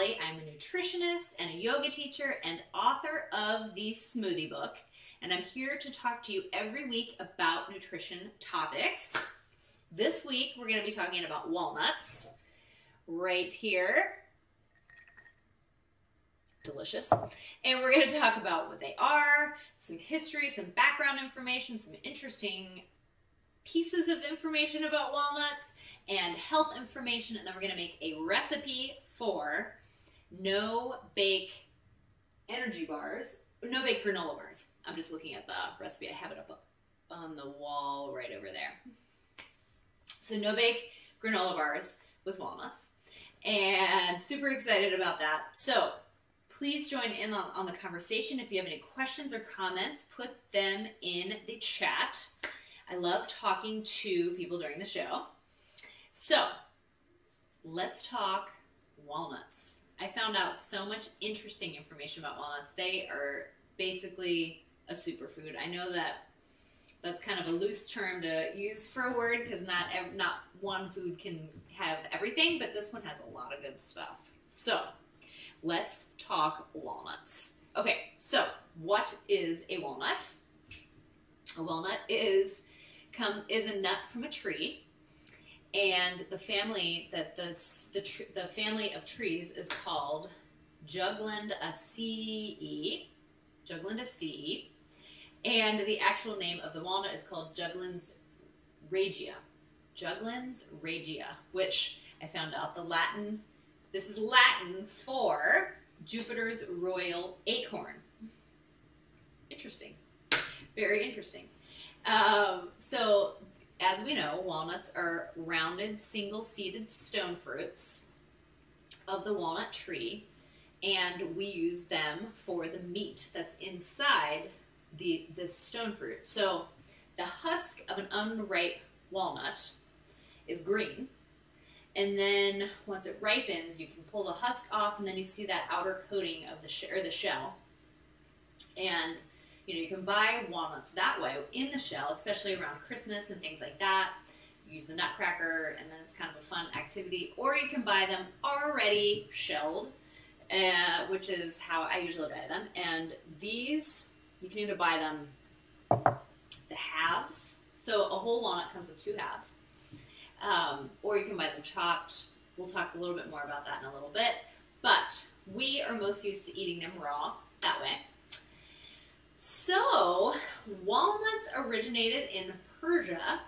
Allie. I'm a nutritionist and a yoga teacher and author of the Smoothie Book. And I'm here to talk to you every week about nutrition topics. This week, we're going to be talking about walnuts right here. Delicious. And we're going to talk about what they are, some history, some background information, some interesting pieces of information about walnuts, and health information, and then we're going to make a recipe for no-bake energy bars, no-bake granola bars. I'm just looking at the recipe. I have it up on the wall right over there. So no-bake granola bars with walnuts, and super excited about that. So please join in on the conversation. If you have any questions or comments, put them in the chat. I love talking to people during the show. So, let's talk walnuts. I found out so much interesting information about walnuts. They are basically a superfood. I know that that's kind of a loose term to use for a word because not one food can have everything, but this one has a lot of good stuff. So, let's talk walnuts. Okay, so what is a walnut? A walnut is a nut from a tree, and the family that the family of trees is called Juglandaceae, and the actual name of the walnut is called Juglans regia, which I found out this is Latin for Jupiter's royal acorn. Interesting, very interesting. So, as we know, walnuts are rounded, single-seeded stone fruits of the walnut tree, and we use them for the meat that's inside this stone fruit. So, the husk of an unripe walnut is green, and then once it ripens, you can pull the husk off, and then you see that outer coating of the shell, and you can buy walnuts that way in the shell, especially around Christmas and things like that. You use the nutcracker, and then it's kind of a fun activity. Or you can buy them already shelled, which is how I usually buy them. And these, you can either buy them the halves. So a whole walnut comes with 2 halves. Or you can buy them chopped. We'll talk a little bit more about that in a little bit. But we are most used to eating them raw that way. So, walnuts originated in Persia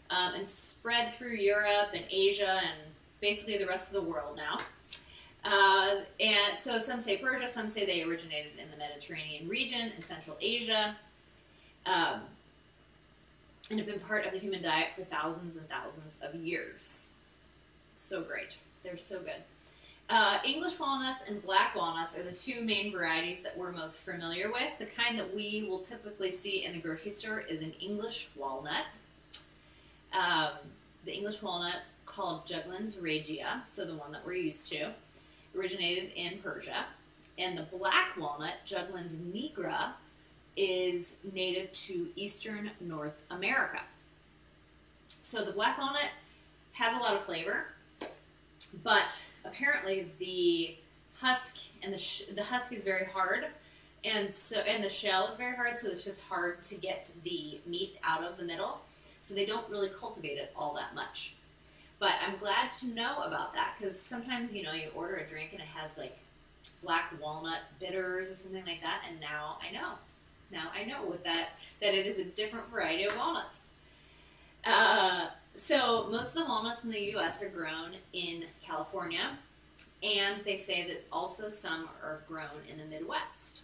and spread through Europe and Asia and basically the rest of the world now. And so some say Persia, some say they originated in the Mediterranean region in Central Asia, and have been part of the human diet for thousands and thousands of years. So great. They're so good. English walnuts and black walnuts are the 2 main varieties that we're most familiar with. The kind that we will typically see in the grocery store is an English walnut. The English walnut, called Juglans regia, so the one that we're used to, originated in Persia. And the black walnut, Juglans nigra, is native to eastern North America. So the black walnut has a lot of flavor, but apparently the husk and the husk is very hard, and the shell is very hard, so it's just hard to get the meat out of the middle. So they don't really cultivate it all that much. But I'm glad to know about that, because sometimes you order a drink and it has like black walnut bitters or something like that, and now I know. Now I know that it is a different variety of walnuts. So most of the walnuts in the U.S. are grown in California, and they say that also some are grown in the Midwest.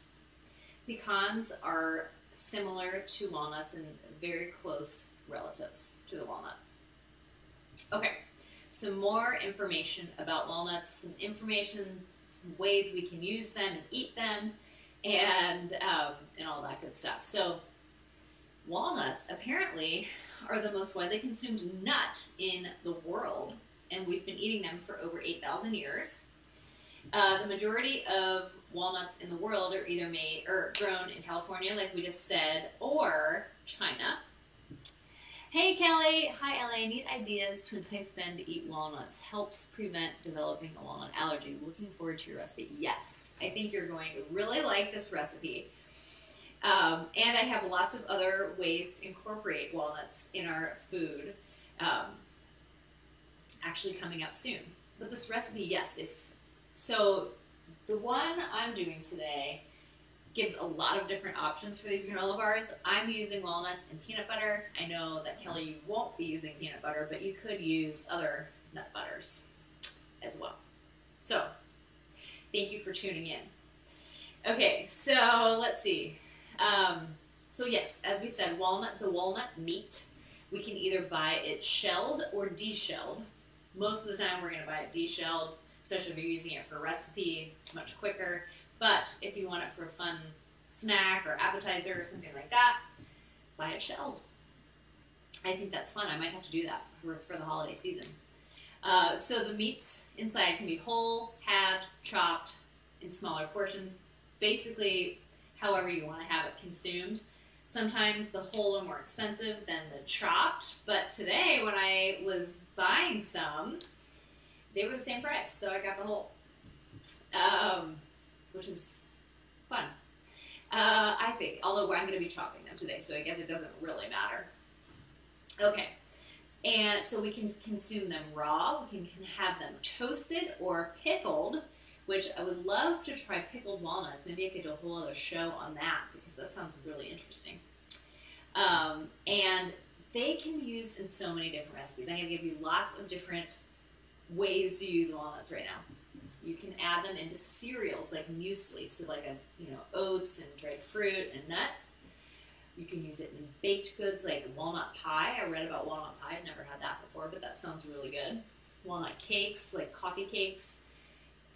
Pecans are similar to walnuts and very close relatives to the walnut. Okay, some more information about walnuts, some ways we can use them and eat them, and all that good stuff. So walnuts apparently are the most widely consumed nut in the world, and we've been eating them for over 8,000 years. The majority of walnuts in the world are either made or grown in California, like we just said, or China. Hey Kelly, hi LA. Need ideas to entice Ben to eat walnuts. Helps prevent developing a walnut allergy. Looking forward to your recipe. Yes, I think you're going to really like this recipe. And I have lots of other ways to incorporate walnuts in our food, actually coming up soon. But this recipe, yes, so, the one I'm doing today gives a lot of different options for these granola bars. I'm using walnuts and peanut butter. I know that Kelly, you won't be using peanut butter, but you could use other nut butters as well. So, thank you for tuning in. Okay, so let's see. So yes, as we said, the walnut meat, we can either buy it shelled or de-shelled. Most of the time we're going to buy it de-shelled, especially if you're using it for a recipe. It's much quicker. But if you want it for a fun snack or appetizer or something like that, buy it shelled. I think that's fun. I might have to do that for the holiday season. So the meats inside can be whole, halved, chopped in smaller portions, basically however you want to have it consumed. Sometimes the whole are more expensive than the chopped, but today when I was buying some, they were the same price, so I got the whole, which is fun, I think, although I'm going to be chopping them today, so I guess it doesn't really matter. Okay, and so we can consume them raw, we can have them toasted or pickled, which I would love to try pickled walnuts. Maybe I could do a whole other show on that because that sounds really interesting. And they can be used in so many different recipes. I'm going to give you lots of different ways to use walnuts right now. You can add them into cereals like muesli, so like oats and dried fruit and nuts. You can use it in baked goods like walnut pie. I read about walnut pie. I've never had that before, but that sounds really good. Walnut cakes, like coffee cakes.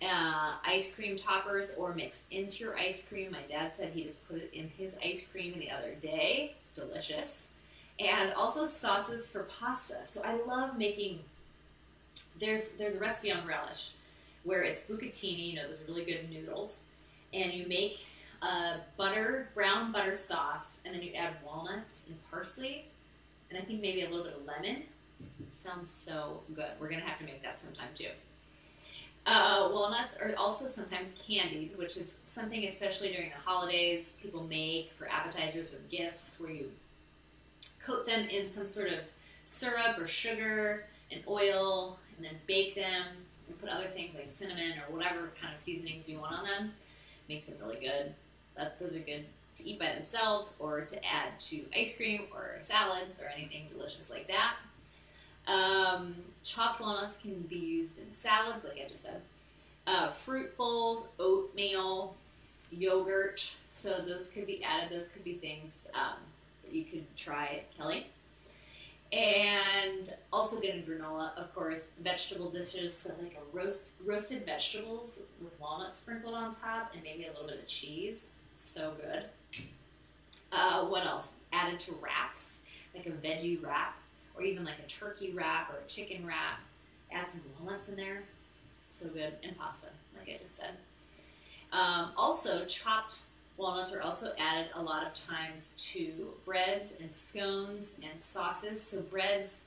Ice cream toppers or mixed into your ice cream. My dad said he just put it in his ice cream the other day. Delicious. And also sauces for pasta. So I love making, there's a recipe on Relish where it's bucatini, those really good noodles, and you make a brown butter sauce, and then you add walnuts and parsley, and I think maybe a little bit of lemon. It sounds so good. We're going to have to make that sometime too. Walnuts are also sometimes candied, which is something especially during the holidays people make for appetizers or gifts, where you coat them in some sort of syrup or sugar and oil and then bake them and put other things like cinnamon or whatever kind of seasonings you want on them. Makes them really good. Those are good to eat by themselves or to add to ice cream or salads or anything delicious like that. Chopped walnuts can be used in salads, like I just said. Fruit bowls, oatmeal, yogurt. So those could be added. Those could be things that you could try, Kelly. And also good in granola, of course. Vegetable dishes, so like roasted vegetables with walnuts sprinkled on top and maybe a little bit of cheese. So good. What else? Added to wraps, like a veggie wrap, or even like a turkey wrap or a chicken wrap. Add some walnuts in there. So good. And pasta, like I just said. Also, chopped walnuts are also added a lot of times to breads and scones and sauces. So breads,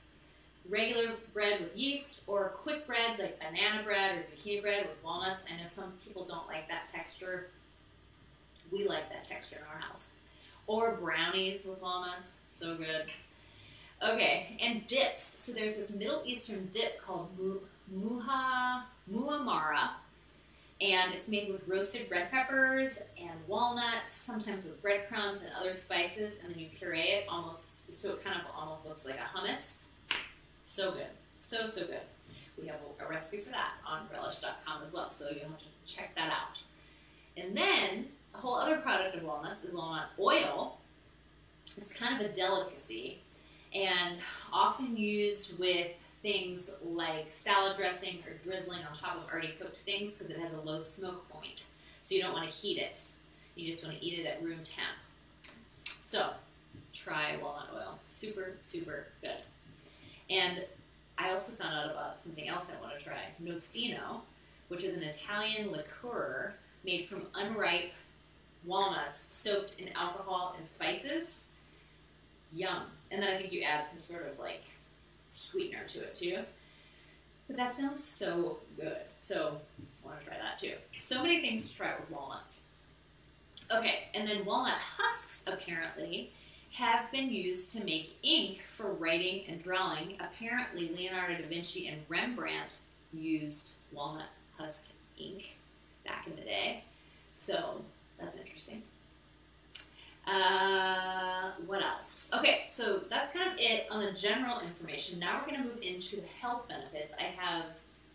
regular bread with yeast, or quick breads like banana bread or zucchini bread with walnuts. I know some people don't like that texture. We like that texture in our house. Or brownies with walnuts. So good. Okay, and dips. So there's this Middle Eastern dip called muhammara, and it's made with roasted red peppers and walnuts, sometimes with breadcrumbs and other spices, and then you puree it almost, so it kind of almost looks like a hummus. So good. So good. We have a recipe for that on relish.com as well, so you'll have to check that out. And then, a whole other product of walnuts is walnut oil. It's kind of a delicacy, and often used with things like salad dressing or drizzling on top of already cooked things because it has a low smoke point. So you don't want to heat it. You just want to eat it at room temp. So try walnut oil. Super, super good. And I also found out about something else I want to try. Nocino, which is an Italian liqueur made from unripe walnuts soaked in alcohol and spices. Yum. And then I think you add some sort of like sweetener to it too. But that sounds so good. So I want to try that too. So many things to try with walnuts. Okay, and then walnut husks apparently have been used to make ink for writing and drawing. Apparently Leonardo da Vinci and Rembrandt used walnut husk ink back in the day. So that's interesting. What else? Okay, so that's kind of it on the general information. Now we're going to move into the health benefits. I have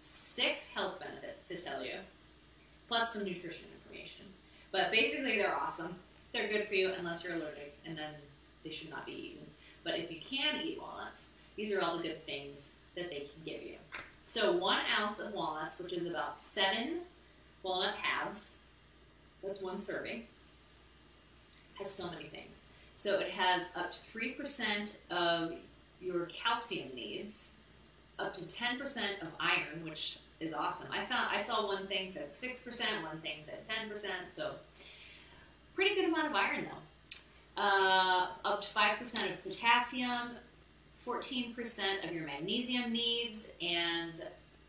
6 health benefits to tell you, plus some nutrition information. But basically they're awesome. They're good for you unless you're allergic, and then they should not be eaten. But if you can eat walnuts, these are all the good things that they can give you. So 1 ounce of walnuts, which is about 7 walnut halves, that's 1 serving, has so many things. So it has up to 3% of your calcium needs, up to 10% of iron, which is awesome. I saw one thing said 6%, one thing said 10%, so pretty good amount of iron though. Up to 5% of potassium, 14% of your magnesium needs, and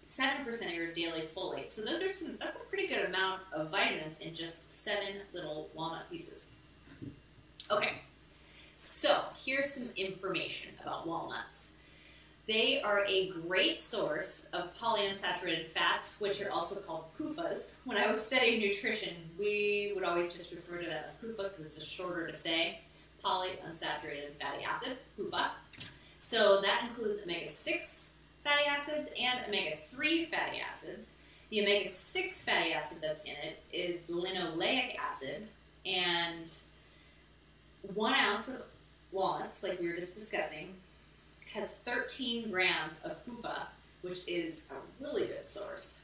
7% of your daily folate. So that's a pretty good amount of vitamins in just 7 little walnut pieces. Okay, so here's some information about walnuts. They are a great source of polyunsaturated fats, which are also called PUFAs. When I was studying nutrition, we would always just refer to that as PUFA because it's just shorter to say. Polyunsaturated fatty acid, PUFA. So that includes omega-6 fatty acids and omega-3 fatty acids. The omega-6 fatty acid that's in it is linoleic acid, and 1 ounce of walnuts, like we were just discussing, has 13 grams of PUFA, which is a really good source,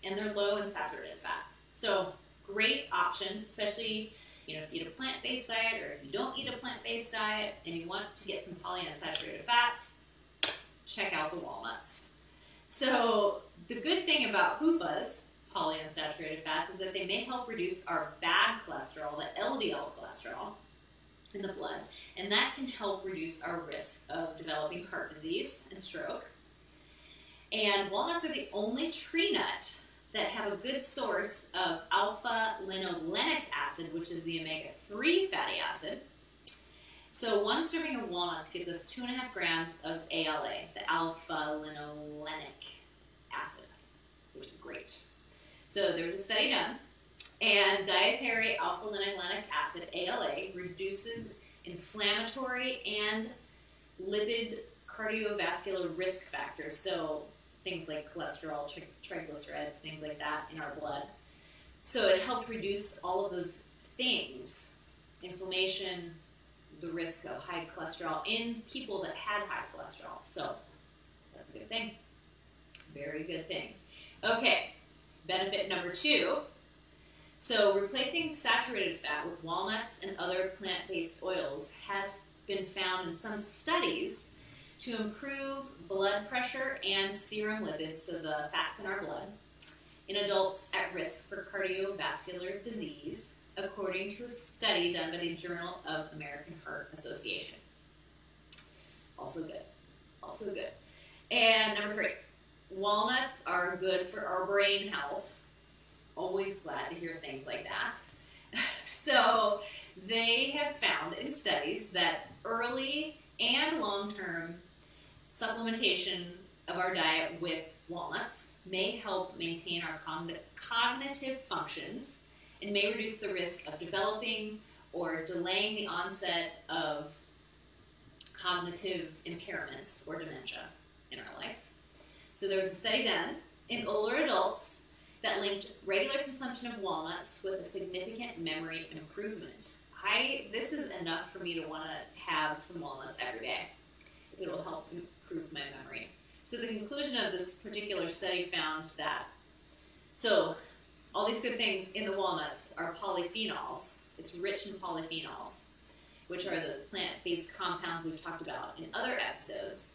and they're low in saturated fat. So great option, especially if you eat a plant-based diet or if you don't eat a plant-based diet and you want to get some polyunsaturated fats, check out the walnuts. So the good thing about PUFAs, polyunsaturated fats, is that they may help reduce our bad cholesterol, the LDL cholesterol, in the blood, and that can help reduce our risk of developing heart disease and stroke. And walnuts are the only tree nut that have a good source of alpha-linolenic acid, which is the omega-3 fatty acid. So 1 serving of walnuts gives us 2.5 grams of ALA, the alpha-linolenic acid, which is great. So there was a study done, and dietary alpha-linolenic acid, ALA, reduces inflammatory and lipid cardiovascular risk factors, so things like cholesterol, triglycerides, things like that in our blood. So it helped reduce all of those things, inflammation, the risk of high cholesterol in people that had high cholesterol. So that's a good thing. Very good thing. Okay, benefit number 2. So replacing saturated fat with walnuts and other plant-based oils has been found in some studies to improve blood pressure and serum lipids, so the fats in our blood, in adults at risk for cardiovascular disease, according to a study done by the Journal of American Heart Association. Also good. Also good. And number 3, walnuts are good for our brain health. Always glad to hear things like that. So they have found in studies that early and long-term supplementation of our diet with walnuts may help maintain our cognitive functions and may reduce the risk of developing or delaying the onset of cognitive impairments or dementia in our life. So there was a study done in older adults that linked regular consumption of walnuts with a significant memory improvement. This is enough for me to want to have some walnuts every day. It will help improve my memory. So the conclusion of this particular study found that, so all these good things in the walnuts are polyphenols. It's rich in polyphenols, which are those plant-based compounds we've talked about in other episodes.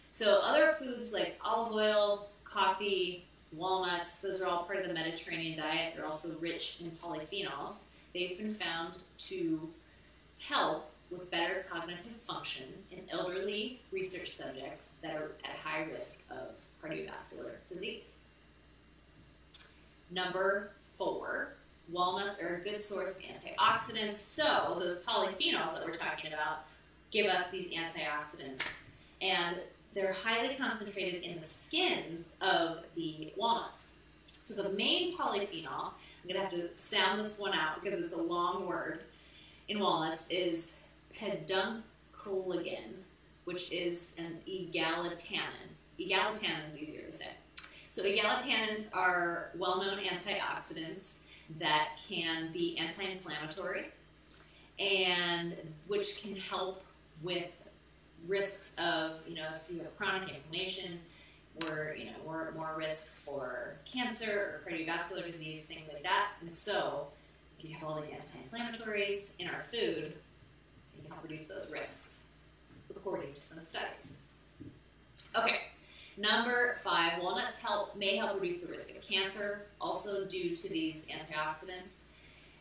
So other foods like olive oil, coffee, walnuts, those are all part of the Mediterranean diet. They're also rich in polyphenols. They've been found to help with better cognitive function in elderly research subjects that are at high risk of cardiovascular disease. Number 4, walnuts are a good source of antioxidants. So those polyphenols that we're talking about give us these antioxidants. And they're highly concentrated in the skins of the walnuts. So the main polyphenol, I'm going to have to sound this one out because it's a long word, in walnuts is peduncoligin, which is an egalitannins. Egalitannins is easier to say. So egalitannins are well-known antioxidants that can be anti-inflammatory and which can help with risks of, if you have chronic inflammation, or more risk for cancer or cardiovascular disease, things like that. And so, if you have all these anti-inflammatories in our food, you can help reduce those risks, according to some studies. Okay, number 5, walnuts may help reduce the risk of cancer, also due to these antioxidants.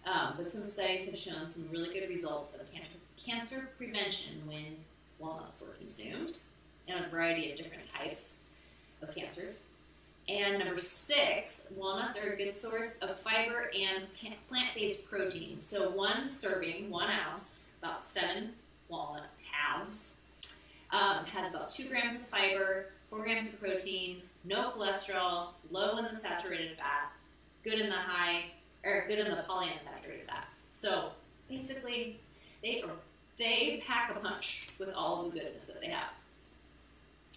But some studies have shown some really good results of cancer prevention when walnuts were consumed, and a variety of different types of cancers. And number 6, walnuts are a good source of fiber and plant-based protein. So one serving, 1 ounce, about 7 walnut halves, has about 2 grams of fiber, 4 grams of protein, no cholesterol, low in the saturated fat, good in the polyunsaturated fats. So basically, they pack a punch with all of the goodness that they have.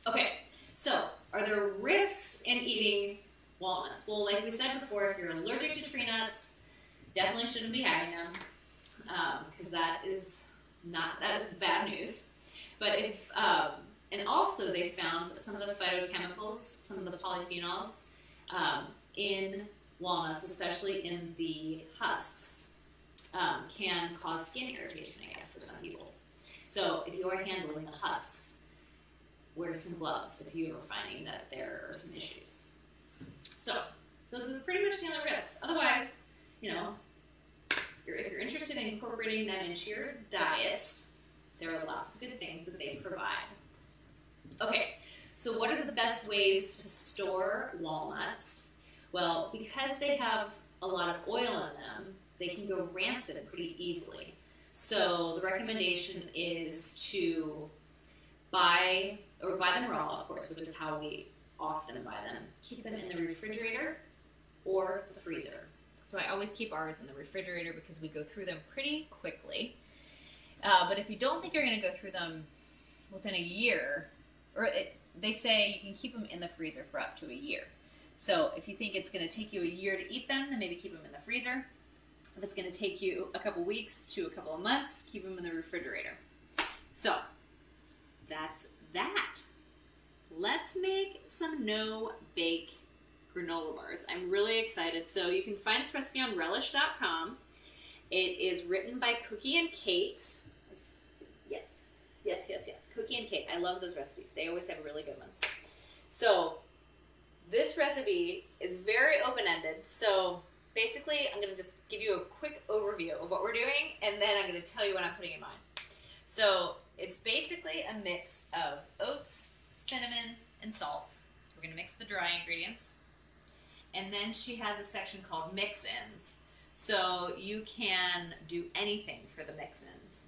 Okay, so are there risks in eating walnuts? Well, like we said before, if you're allergic to tree nuts, definitely shouldn't be having them, because that is bad news. But and also they found that some of the phytochemicals, some of the polyphenols in walnuts, especially in the husks, can cause skin irritation, I guess, for some people. So if you are handling the husks, wear some gloves if you are finding that there are some issues. So those are pretty much the only risks. Otherwise, if you're interested in incorporating them into your diet, there are lots of good things that they provide. Okay, so what are the best ways to store walnuts? Well, because they have a lot of oil in them, they can go rancid pretty easily. So the recommendation is to buy them raw, of course, which is how we often buy them. Keep them in the refrigerator or the freezer. So I always keep ours in the refrigerator because we go through them pretty quickly. But if you don't think you're going to go through them within a year, they say you can keep them in the freezer for up to a year. So if you think it's going to take you a year to eat them, then maybe keep them in the freezer. If it's going to take you a couple weeks to a couple of months, keep them in the refrigerator. So that's that. Let's make some no-bake granola bars. I'm really excited. So you can find this recipe on relish.com. It is written by Cookie and Kate. Yes. Cookie and Kate. I love those recipes. They always have really good ones. So this recipe is very open-ended. So basically, I'm going to just give you a quick overview of what we're doing, and then I'm going to tell you what I'm putting in mine. So it's basically a mix of oats, cinnamon, and salt. We're going to mix the dry ingredients. And then she has a section called mix-ins. So you can do anything for the mix-ins.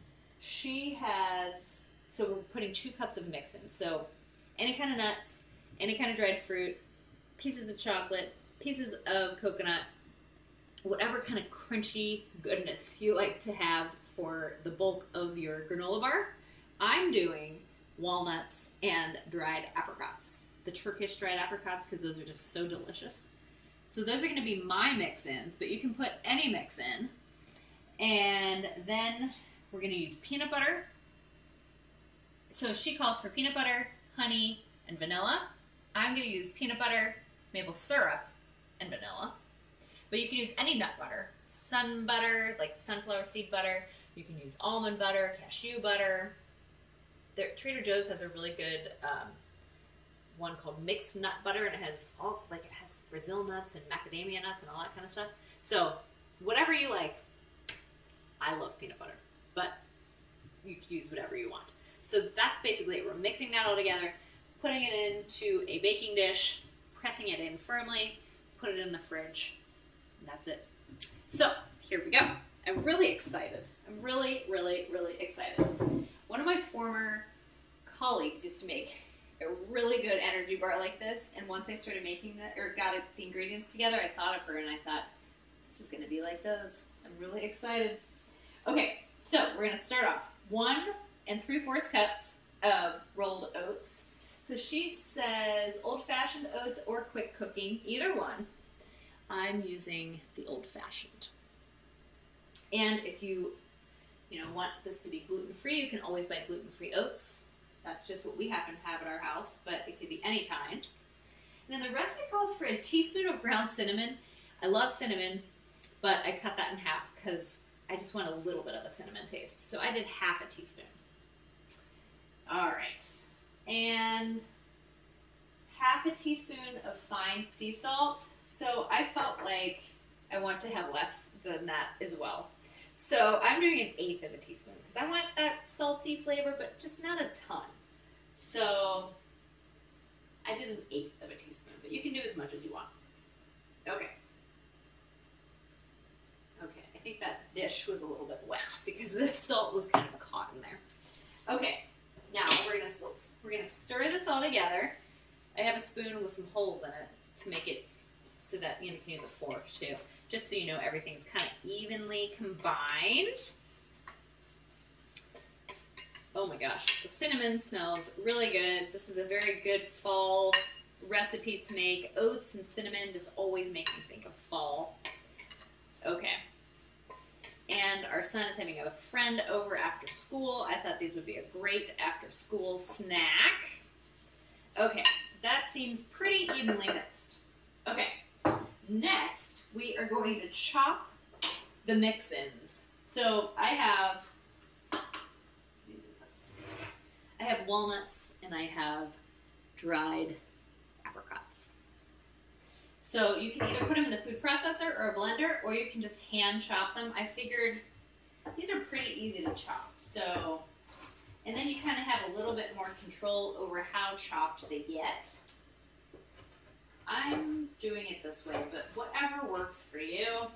So we're putting 2 cups of mix-ins. So any kind of nuts, any kind of dried fruit, pieces of chocolate, pieces of coconut, whatever kind of crunchy goodness you like to have for the bulk of your granola bar. I'm doing walnuts and dried apricots. The Turkish dried apricots, because those are just so delicious. So those are going to be my mix-ins, but you can put any mix-in. And then we're going to use peanut butter. So she calls for peanut butter, honey, and vanilla. I'm going to use peanut butter, maple syrup, and vanilla. But you can use any nut butter. Sun butter, like sunflower seed butter. You can use almond butter, cashew butter. Trader Joe's has a really good one called mixed nut butter, and it has Brazil nuts and macadamia nuts and all that kind of stuff. So whatever you like. I love peanut butter, but you could use whatever you want. So that's basically it. We're mixing that all together, putting it into a baking dish, pressing it in firmly, put it in the fridge, and that's it. So here we go. I'm really excited. I'm really, really, really excited. One of my former colleagues used to make a really good energy bar like this, and once I started making that, or got the ingredients together, I thought of her and I thought, this is gonna be like those. I'm really excited. Okay, so we're gonna start off 1 3/4 cups of rolled oats. So she says old-fashioned oats or quick cooking, either one. I'm using the old-fashioned. And if you want this to be gluten-free, you can always buy gluten-free oats. That's just what we happen to have at our house, but it could be any kind. And then the recipe calls for a teaspoon of ground cinnamon. I love cinnamon, but I cut that in half because I just want a little bit of a cinnamon taste. So I did half a teaspoon. All right. And half a teaspoon of fine sea salt. So I felt like I want to have less than that as well. So I'm doing 1/8 of a teaspoon because I want that salty flavor, but just not a ton. So I did 1/8 of a teaspoon, but you can do as much as you want. Okay. Okay, I think that dish was a little bit wet because the salt was kind of caught in there. Okay, now we're gonna stir this all together. I have a spoon with some holes in it to make it so that you can use a fork too, just so you know everything's kind of evenly combined. Oh my gosh, the cinnamon smells really good. This is a very good fall recipe to make. Oats and cinnamon just always make me think of fall. Okay. And our son is having a friend over after school. I thought these would be a great after-school snack. Okay, that seems pretty evenly mixed. Okay, next we are going to chop the mix-ins. So I have walnuts and I have dried apricots. So you can either put them in the food processor or a blender, or you can just hand chop them. I figured these are pretty easy to chop. So, and then you kind of have a little bit more control over how chopped they get. I'm doing it this way, but whatever works for you.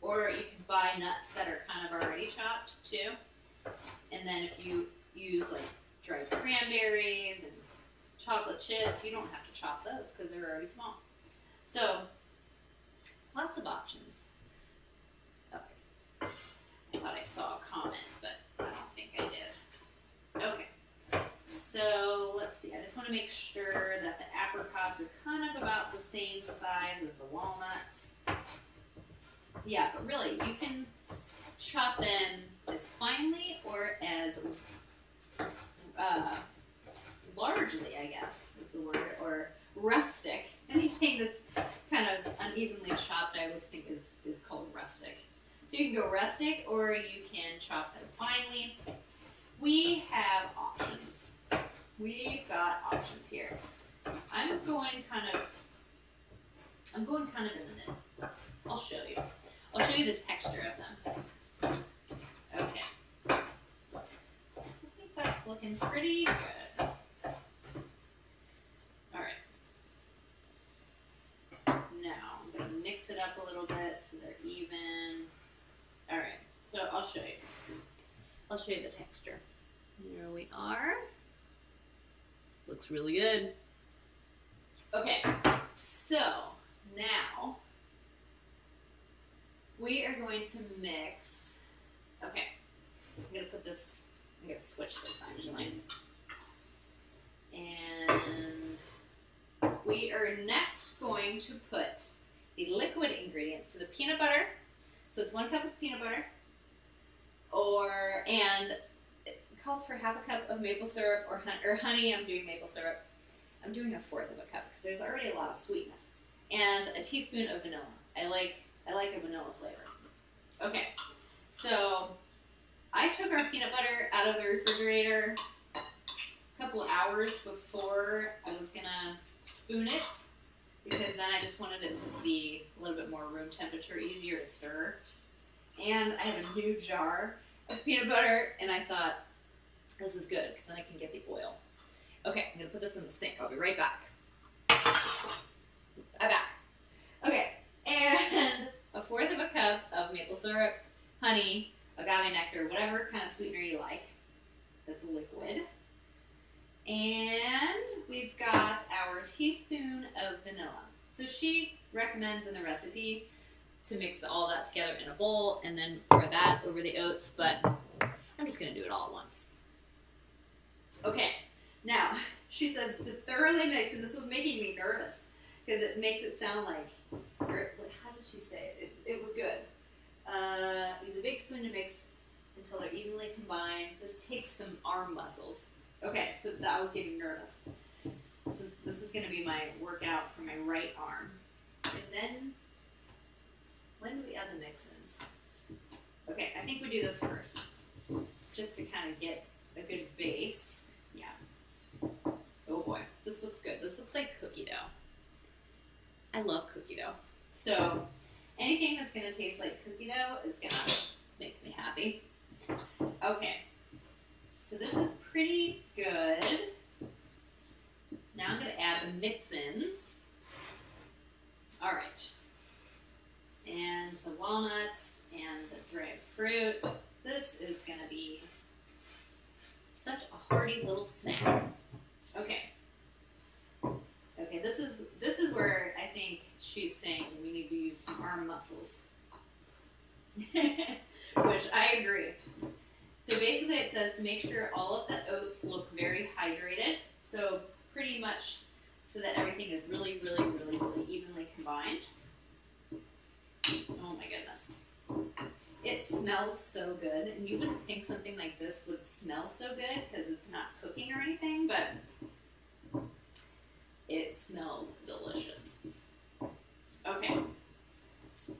Or you can buy nuts that are kind of already chopped too. And then if you use like dried cranberries and chocolate chips, you don't have to chop those because they're already small. So, lots of options. Okay. I thought I saw a comment, but I don't think I did. Okay. So, let's see. I just want to make sure that the apricots are kind of about the same size as the walnuts. Yeah, but really, you can chop them as finely or as largely, I guess, is the word, or rustic. Anything that's kind of unevenly chopped, I always think is called rustic. So you can go rustic, or you can chop them finely. We have options. We've got options here. I'm going kind of in the middle. I'll show you. I'll show you the texture of them. Okay. I think that's looking pretty good. All right. Now I'm going to mix it up a little bit so they're even. All right. So I'll show you. I'll show you the texture. Here we are. Looks really good. Okay. So now we are going to mix. Okay. I'm going to put this. I'm going to switch this actually. And we are next going to put the liquid ingredients. So the peanut butter. So it's 1 cup of peanut butter. And it calls for half a cup of maple syrup or honey. I'm doing maple syrup. I'm doing 1/4 of a cup because there's already a lot of sweetness. And a teaspoon of vanilla. I like a vanilla flavor. Okay, so I took our peanut butter out of the refrigerator a couple of hours before I was gonna spoon it, because then I just wanted it to be a little bit more room temperature, easier to stir. And I have a new jar, of peanut butter, and I thought, this is good, because then I can get the oil. Okay, I'm going to put this in the sink. I'll be right back. I'm back. Okay, and a fourth of a cup of maple syrup, honey, agave nectar, whatever kind of sweetener you like. That's liquid. And we've got our teaspoon of vanilla. So she recommends in the recipe to mix all that together in a bowl and then pour that over the oats, but I'm just going to do it all at once. Okay, now she says to thoroughly mix, and this was making me nervous because it makes it sound like, how did she say it? It was good. Use a big spoon to mix until they're evenly combined. This takes some arm muscles. Okay, so I was getting nervous. This is going to be my workout for my right arm. And then, when do we add the mix-ins? Okay, I think we do this first, just to kind of get a good base. Yeah. Oh boy, this looks good. This looks like cookie dough. I love cookie dough. So anything that's going to taste like cookie dough is going to make me happy. Okay, so this is pretty good. Now I'm going to add the mix-ins. All right. And the walnuts and the dried fruit. This is going to be such a hearty little snack. Okay. Okay, this is where I think she's saying we need to use some arm muscles. Which I agree. So basically it says to make sure all of the oats look very hydrated. So pretty much so that everything is really, really, really, really evenly combined. Oh my goodness. It smells so good, and you wouldn't think something like this would smell so good because it's not cooking or anything, but it smells delicious. Okay.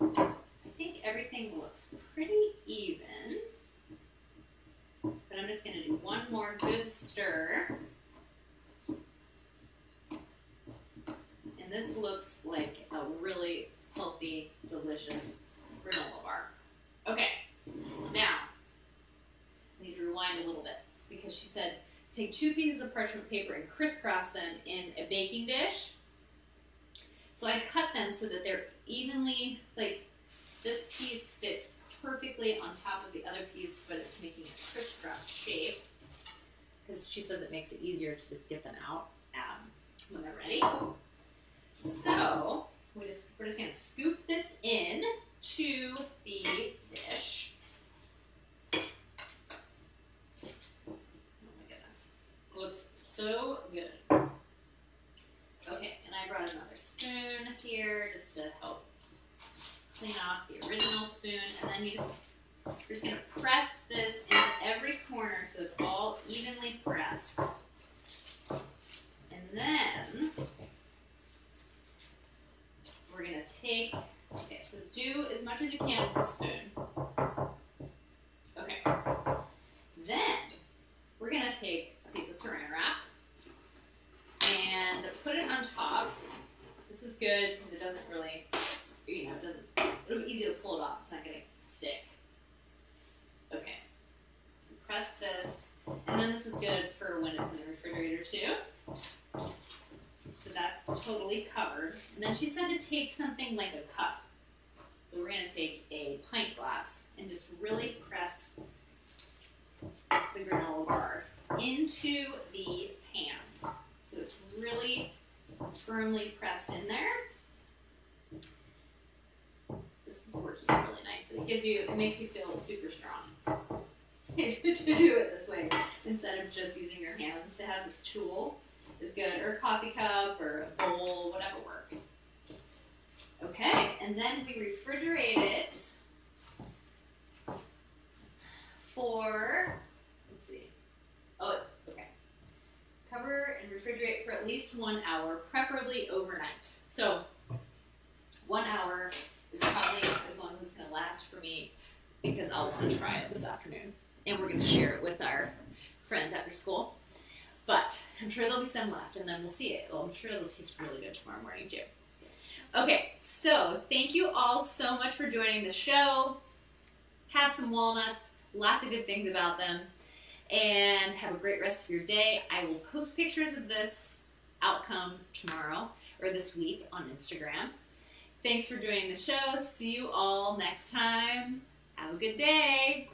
I think everything looks pretty even, but I'm just going to do one more good stir. And this looks like a really healthy, delicious granola bar. Okay, now, I need to rewind a little bit because she said take 2 pieces of parchment paper and crisscross them in a baking dish. So I cut them so that they're evenly, like this piece fits perfectly on top of the other piece, but it's making a crisscross shape because she says it makes it easier to just get them out when they're ready. So we're just going to scoop this in to the dish. Oh my goodness. Looks so good. Okay, and I brought another spoon here just to help clean off the original spoon. And then you're just going to press this into every corner so it's all evenly pressed. And then we're going to take, okay, so do as much as you can with the spoon. Okay. Then we're going to take a piece of saran wrap and put it on top. This is good because it doesn't really, it'll be easy to pull it off. It's not going to stick. Okay. So press this. And then this is good for when it's in the refrigerator too. So that's totally covered. And then she said to take something like a cup. So we're going to take a pint glass and just really press the granola bar into the pan. So it's really firmly pressed in there. This is working really nicely. It makes you feel super strong to do it this way instead of just using your hands. To have this tool is good, or a coffee cup or a bowl, whatever works. Okay, and then we refrigerate it for, let's see, okay. Cover and refrigerate for at least 1 hour, preferably overnight. So 1 hour is probably as long as it's going to last for me because I'll want to try it this afternoon. And we're going to share it with our friends after school. But I'm sure there'll be some left, and then we'll see it. Well, I'm sure it'll taste really good tomorrow morning, too. Okay, so thank you all so much for joining the show. Have some walnuts. Lots of good things about them. And have a great rest of your day. I will post pictures of this outcome tomorrow or this week on Instagram. Thanks for joining the show. See you all next time. Have a good day.